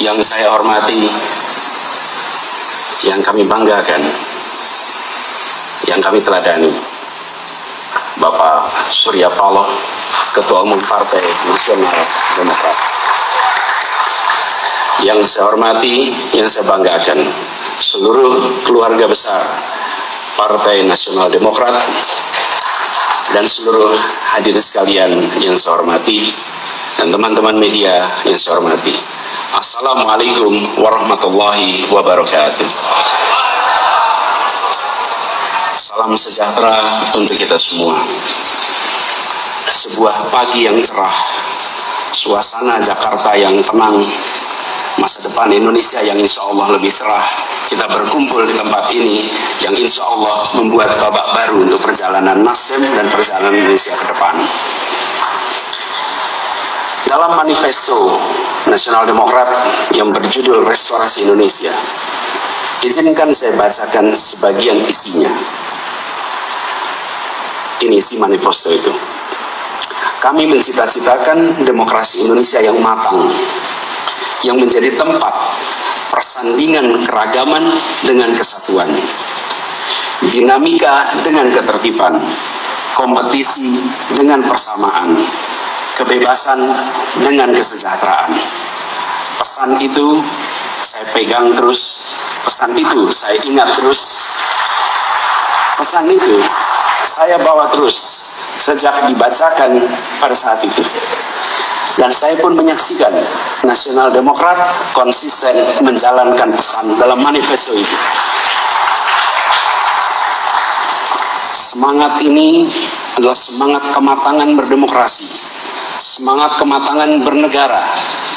yang saya hormati, yang kami banggakan, yang kami teladani, Bapak Surya Paloh, Ketua Umum Partai Nasional Demokrat. Yang saya hormati, yang saya banggakan, seluruh keluarga besar Partai Nasional Demokrat dan seluruh hadirin sekalian yang saya hormati, dan teman-teman media yang saya hormati. Assalamualaikum warahmatullahi wabarakatuh. Salam sejahtera untuk kita semua. Sebuah pagi yang cerah, suasana Jakarta yang tenang, masa depan Indonesia yang insya Allah lebih cerah. Kita berkumpul di tempat ini yang insya Allah membuat babak baru untuk perjalanan Nasdem dan perjalanan Indonesia ke depan. Dalam manifesto Nasional Demokrat yang berjudul Restorasi Indonesia, izinkan saya bacakan sebagian isinya. Ini isi manifesto itu. Kami mencita-citakan demokrasi Indonesia yang matang, yang menjadi tempat persandingan keragaman dengan kesatuan, dinamika dengan ketertiban, kompetisi dengan persamaan, kebebasan dengan kesejahteraan. Pesan itu saya pegang terus, pesan itu saya ingat terus, pesan itu saya bawa terus sejak dibacakan pada saat itu. Dan saya pun menyaksikan Nasional Demokrat konsisten menjalankan pesan dalam manifesto itu. Semangat ini adalah semangat kematangan berdemokrasi, semangat kematangan bernegara,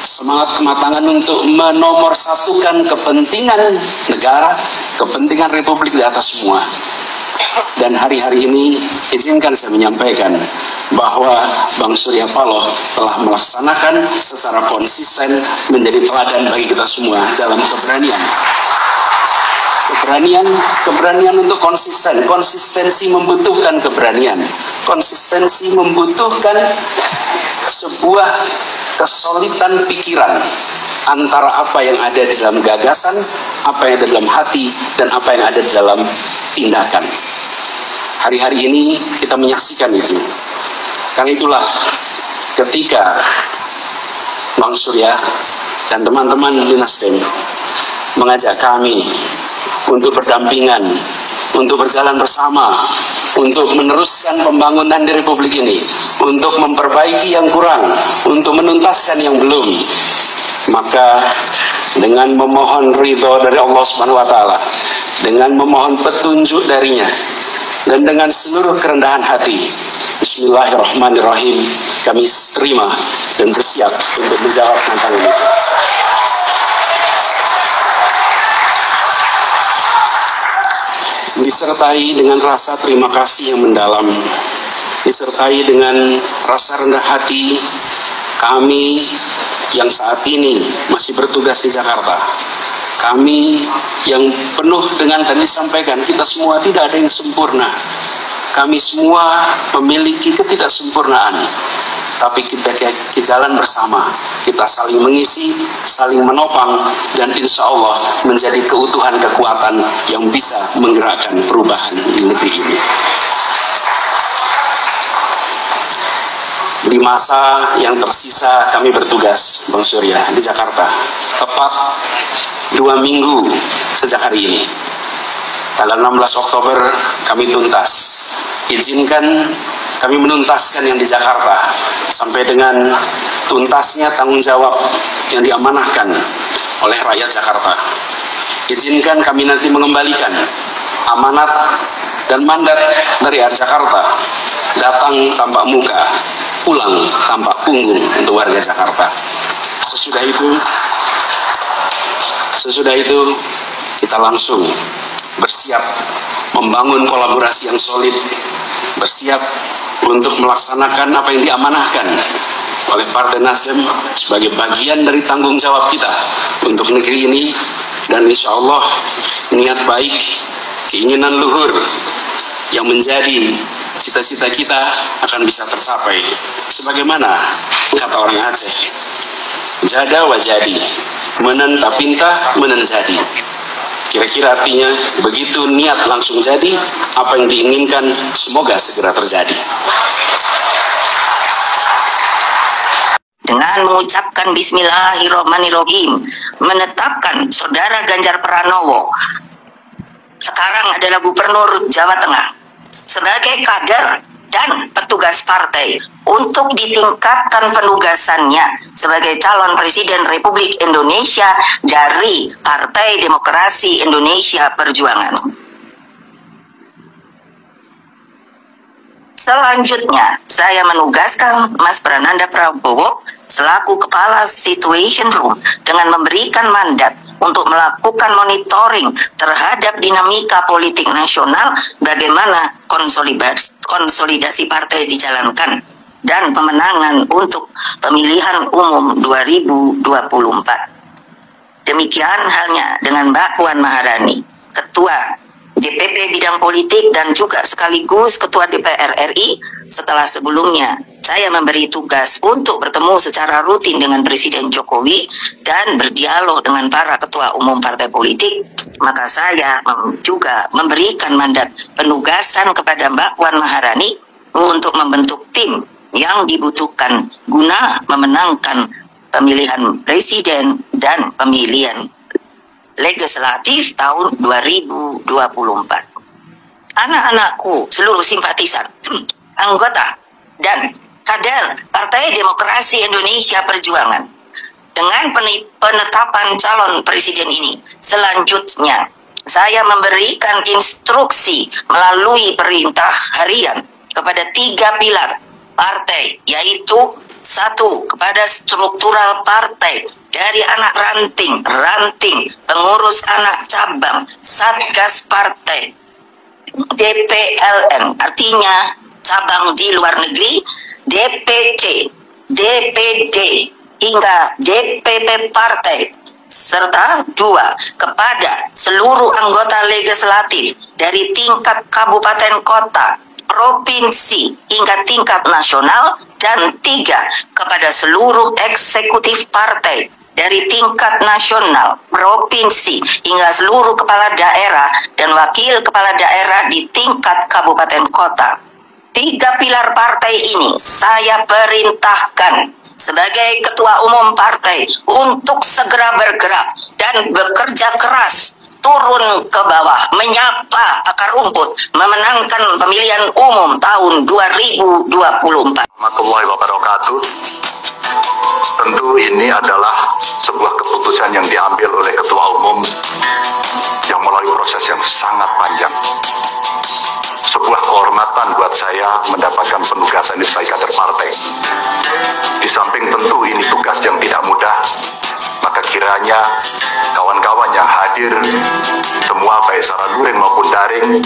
semangat kematangan untuk menomorsatukan kepentingan negara, kepentingan republik di atas semua. Dan hari-hari ini izinkan saya menyampaikan bahwa Bang Surya Paloh telah melaksanakan secara konsisten menjadi teladan bagi kita semua dalam keberanian. Keberanian untuk konsisten. Konsistensi membutuhkan keberanian. Konsistensi membutuhkan sebuah kesolidan pikiran antara apa yang ada di dalam gagasan, apa yang ada dalam hati, dan apa yang ada di dalam tindakan. Hari-hari ini kita menyaksikan itu. Karena itulah ketika Bang Surya dan teman-teman di Nasdem mengajak kami untuk berdampingan, untuk berjalan bersama, untuk meneruskan pembangunan di Republik ini, untuk memperbaiki yang kurang, untuk menuntaskan yang belum, maka dengan memohon ridho dari Allah Subhanahu wa Ta'ala, dengan memohon petunjuk darinya, dan dengan seluruh kerendahan hati, bismillahirrahmanirrahim, kami terima dan bersiap untuk menjawab tantangan itu. Disertai dengan rasa terima kasih yang mendalam, disertai dengan rasa rendah hati, kami yang saat ini masih bertugas di Jakarta, kami yang penuh dengan tadi disampaikan, kita semua tidak ada yang sempurna. Kami semua memiliki ketidaksempurnaan, tapi kita jalan bersama, kita saling mengisi, saling menopang, dan insya Allah menjadi keutuhan kekuatan yang bisa menggerakkan perubahan di negeri ini. Di masa yang tersisa kami bertugas, Bang Surya, di Jakarta, tepat 2 minggu sejak hari ini, tanggal 16 Oktober kami tuntas. Izinkan kami menuntaskan yang di Jakarta sampai dengan tuntasnya tanggung jawab yang diamanahkan oleh rakyat Jakarta. Izinkan kami nanti mengembalikan amanat dan mandat dari rakyat Jakarta, datang tanpa muka, pulang tanpa punggung untuk warga Jakarta. Sesudah itu kita langsung bersiap membangun kolaborasi yang solid, bersiap untuk melaksanakan apa yang diamanahkan oleh Partai Nasdem sebagai bagian dari tanggung jawab kita untuk negeri ini. Dan insya Allah niat baik, keinginan luhur yang menjadi cita-cita kita akan bisa tercapai. Sebagaimana kata orang Aceh, jada wa jadi, menen tapintah, menen jadi. Kira-kira artinya begitu niat langsung jadi, apa yang diinginkan semoga segera terjadi. Dengan mengucapkan Bismillahirrahmanirrahim, menetapkan Saudara Ganjar Pranowo sekarang adalah Gubernur Jawa Tengah sebagai kader dan petugas partai untuk ditingkatkan penugasannya sebagai calon Presiden Republik Indonesia dari Partai Demokrasi Indonesia Perjuangan. Selanjutnya, saya menugaskan Mas Prananda Prabowo selaku Kepala Situation Room dengan memberikan mandat untuk melakukan monitoring terhadap dinamika politik nasional, bagaimana konsolidasi partai dijalankan, dan pemenangan untuk pemilihan umum 2024. Demikian halnya dengan Mbak Puan Maharani, Ketua DPP Bidang Politik dan juga sekaligus Ketua DPR RI, setelah sebelumnya saya memberi tugas untuk bertemu secara rutin dengan Presiden Jokowi dan berdialog dengan para ketua umum partai politik, maka saya juga memberikan mandat penugasan kepada Mbak Puan Maharani untuk membentuk tim yang dibutuhkan guna memenangkan pemilihan presiden dan pemilihan legislatif tahun 2024. Anak-anakku, seluruh simpatisan, anggota, dan kader Partai Demokrasi Indonesia Perjuangan, dengan penetapan calon presiden ini, selanjutnya saya memberikan instruksi melalui perintah harian kepada 3 pilar partai, yaitu 1, kepada struktural partai dari anak ranting, pengurus anak cabang, satgas partai, DPLN, artinya cabang di luar negeri, DPC, DPD, hingga DPP partai, serta 2, kepada seluruh anggota legislatif dari tingkat kabupaten kota, provinsi, hingga tingkat nasional, dan 3, kepada seluruh eksekutif partai dari tingkat nasional, provinsi, hingga seluruh kepala daerah dan wakil kepala daerah di tingkat kabupaten kota. 3 pilar partai ini saya perintahkan sebagai ketua umum partai untuk segera bergerak dan bekerja keras, turun ke bawah, menyapa akar rumput, memenangkan pemilihan umum tahun 2024. Warahmatullahi wabarakatuh. Tentu ini adalah sebuah keputusan yang diambil oleh ketua umum yang melalui proses yang sangat panjang. Sebuah kehormatan buat saya mendapatkan penugasan ini sebagai kader partai. Di samping tentu ini tugas yang tidak mudah, maka kiranya kawan-kawan yang hadir semua baik secara luring maupun daring,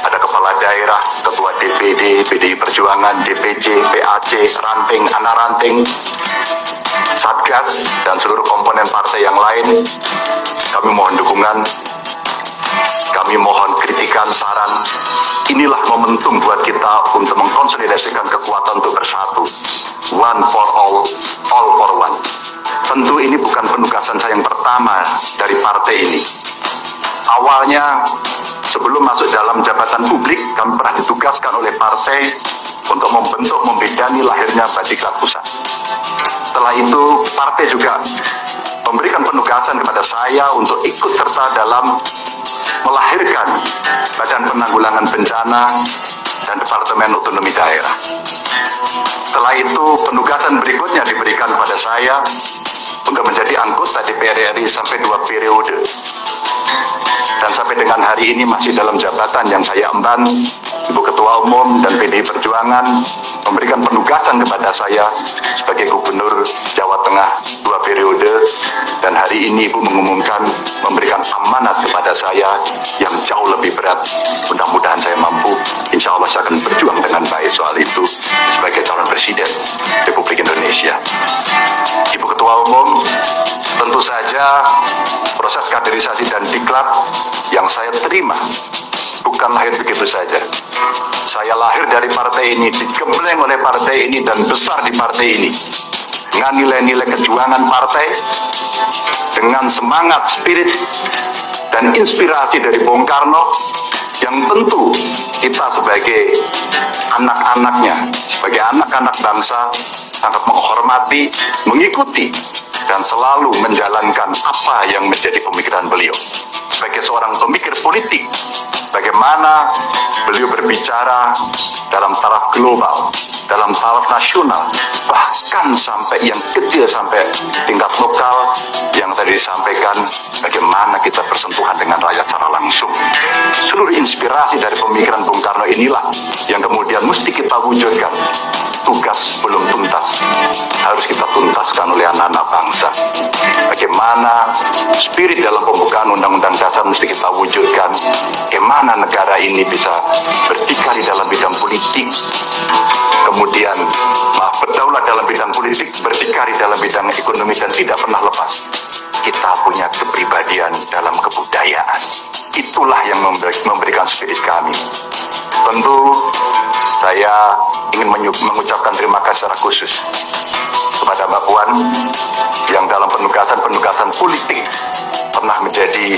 ada kepala daerah, ketua DPD, PDI Perjuangan, DPC, PAC, ranting, anak ranting, satgas, dan seluruh komponen partai yang lain, kami mohon dukungan, kami mohon kritikan, saran. Inilah momentum buat kita untuk mengkonsolidasikan kekuatan untuk bersatu. One for all for one. Tentu ini bukan penugasan saya yang pertama dari partai ini. Awalnya, sebelum masuk dalam jabatan publik, kami pernah ditugaskan oleh partai untuk membentuk, membidani lahirnya Badiklat Pusat. Setelah itu, partai juga memberikan penugasan kepada saya untuk ikut serta dalam melahirkan Badan Penanggulangan Bencana dan Departemen Otonomi Daerah. Setelah itu, penugasan berikutnya diberikan kepada saya untuk menjadi anggota DPR RI sampai 2 periode. Dan sampai dengan hari ini masih dalam jabatan yang saya emban. Ibu Ketua Umum dan PDI Perjuangan memberikan penugasan kepada saya sebagai Gubernur Jawa Tengah 2 periode, dan hari ini Ibu mengumumkan memberikan amanat kepada saya yang jauh lebih berat. Mudah-mudahan saya mampu, insya Allah saya akan berjuang dengan baik soal itu sebagai calon Presiden Republik Indonesia. Ibu Ketua Umum, tentu saja proses kaderisasi dan diklat yang saya terima bukan lahir begitu saja. Saya lahir dari partai ini, digembleng oleh partai ini, dan besar di partai ini dengan nilai-nilai kejuangan partai, dengan semangat, spirit, dan inspirasi dari Bung Karno, yang tentu kita sebagai anak-anaknya, sebagai anak-anak bangsa sangat menghormati, mengikuti, dan selalu menjalankan apa yang menjadi pemikiran beliau. Sebagai seorang pemikir politik, bagaimana beliau berbicara dalam taraf global, dalam taraf nasional, bahkan sampai yang kecil, sampai tingkat lokal, yang tadi disampaikan, bagaimana kita bersentuhan dengan rakyat secara langsung. Seluruh inspirasi dari pemikiran Bung Karno inilah yang kemudian mesti kita wujudkan. Tugas belum tuntas, harus kita tuntaskan oleh anak-anak bangsa. Bagaimana spirit dalam pembukaan Undang-Undang Dasar mesti kita wujudkan. Bagaimana negara ini bisa berdikari dalam bidang politik, kemudian berdaulat dalam bidang politik, berdikari dalam bidang ekonomi, dan tidak pernah lepas kita punya kepribadian dalam kebudayaan. Itulah yang memberikan spirit kami. Tentu saya ingin mengucapkan terima kasih secara khusus kepada Mbak Puan yang dalam penugasan politik pernah menjadi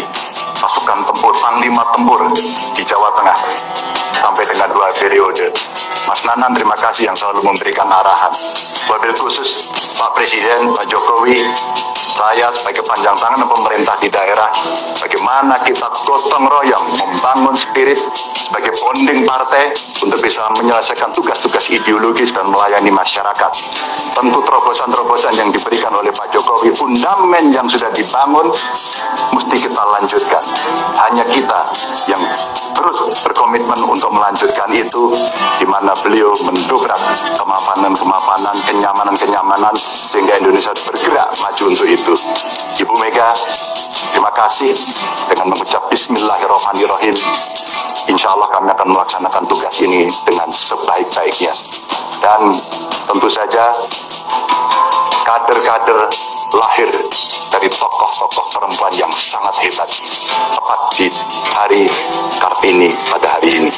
pasukan tempur, panglima tempur di Jawa Tengah sampai dengan 2 periode. Mas Nanan, terima kasih yang selalu memberikan arahan. Wabil khusus Pak Presiden, Pak Jokowi, saya sebagai panjang tangan pemerintah di daerah, bagaimana kita gotong royong membangun spirit sebagai bonding partai untuk bisa menyelesaikan tugas-tugas ideologis dan melayani masyarakat. Tentu terobosan-terobosan yang diberikan oleh Pak Jokowi, fundament yang sudah dibangun mesti kita lanjutkan. Hanya kita yang terus berkomitmen untuk melanjutkan itu, di mana beliau mendobrak kemapanan, kenyamanan, sehingga Indonesia bergerak maju untuk itu. Ibu Mega, terima kasih. Dengan mengucap Bismillahirrahmanirrahim, insya Allah kami akan melaksanakan tugas ini dengan sebaik-baiknya. Dan tentu saja kader-kader lahir dari tokoh-tokoh perempuan yang sangat hebat tepat di hari Kartini pada hari ini.